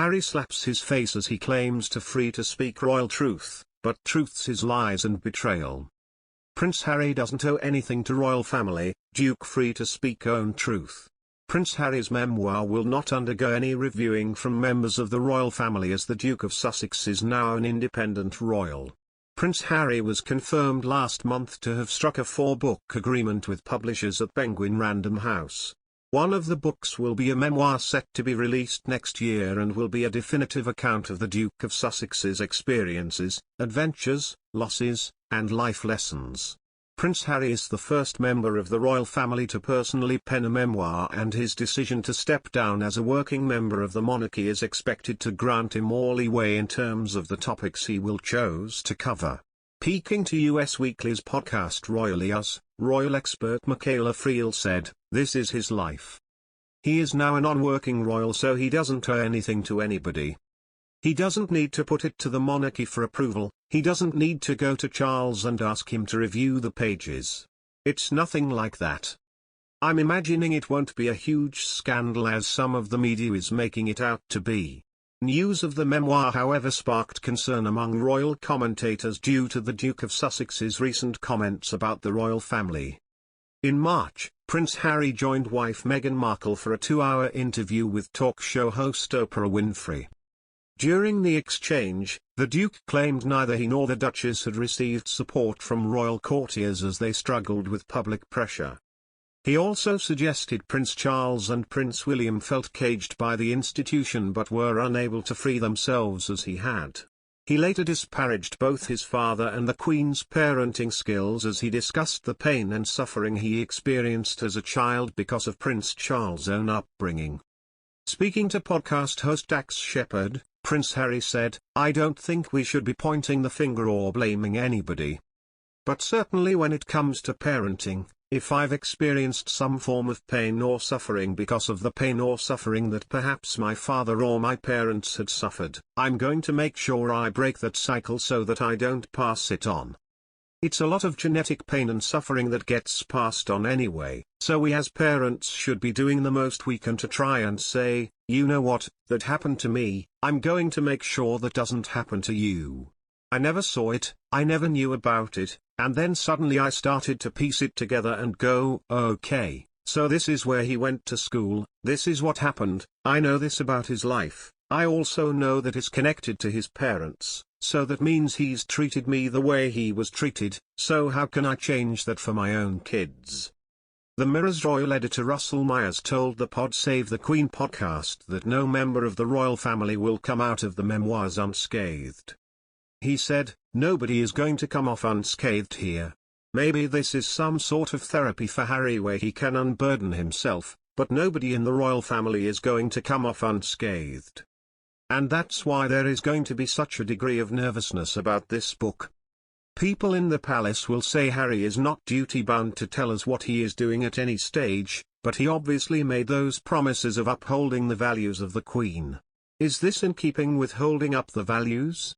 Harry slaps his face as he claims to free to speak royal truth, but truth's his lies and betrayal. Prince Harry doesn't owe anything to royal family, Duke free to speak own truth. Prince Harry's memoir will not undergo any reviewing from members of the royal family as the Duke of Sussex is now an independent royal. Prince Harry was confirmed last month to have struck a 4-book agreement with publishers at Penguin Random House. One of the books will be a memoir set to be released next year and will be a definitive account of the Duke of Sussex's experiences, adventures, losses, and life lessons. Prince Harry is the first member of the royal family to personally pen a memoir, and his decision to step down as a working member of the monarchy is expected to grant him more leeway in terms of the topics he will choose to cover. Speaking to US Weekly's podcast Royally Us, royal expert Michaela Friel said, "This is his life. He is now a non-working royal, so he doesn't owe anything to anybody. He doesn't need to put it to the monarchy for approval, he doesn't need to go to Charles and ask him to review the pages. It's nothing like that. I'm imagining it won't be a huge scandal as some of the media is making it out to be." News of the memoir however sparked concern among royal commentators due to the Duke of Sussex's recent comments about the royal family. In March, Prince Harry joined wife Meghan Markle for a 2-hour interview with talk show host Oprah Winfrey. During the exchange, the Duke claimed neither he nor the Duchess had received support from royal courtiers as they struggled with public pressure. He also suggested Prince Charles and Prince William felt caged by the institution but were unable to free themselves as he had. He later disparaged both his father and the Queen's parenting skills as he discussed the pain and suffering he experienced as a child because of Prince Charles' own upbringing. Speaking to podcast host Dax Shepard, Prince Harry said, "I don't think we should be pointing the finger or blaming anybody. But certainly when it comes to parenting, if I've experienced some form of pain or suffering because of the pain or suffering that perhaps my father or my parents had suffered, I'm going to make sure I break that cycle so that I don't pass it on. It's a lot of genetic pain and suffering that gets passed on anyway, so we as parents should be doing the most we can to try and say, you know what, that happened to me, I'm going to make sure that doesn't happen to you. I never saw it, I never knew about it, and then suddenly I started to piece it together and go, okay, so this is where he went to school, this is what happened, I know this about his life, I also know that it's connected to his parents, so that means he's treated me the way he was treated, so how can I change that for my own kids?" The Mirror's royal editor Russell Myers told the Pod Save the Queen podcast that no member of the royal family will come out of the memoirs unscathed. He said, "Nobody is going to come off unscathed here. Maybe this is some sort of therapy for Harry where he can unburden himself, but nobody in the royal family is going to come off unscathed. And that's why there is going to be such a degree of nervousness about this book. People in the palace will say Harry is not duty-bound to tell us what he is doing at any stage, but he obviously made those promises of upholding the values of the Queen. Is this in keeping with holding up the values?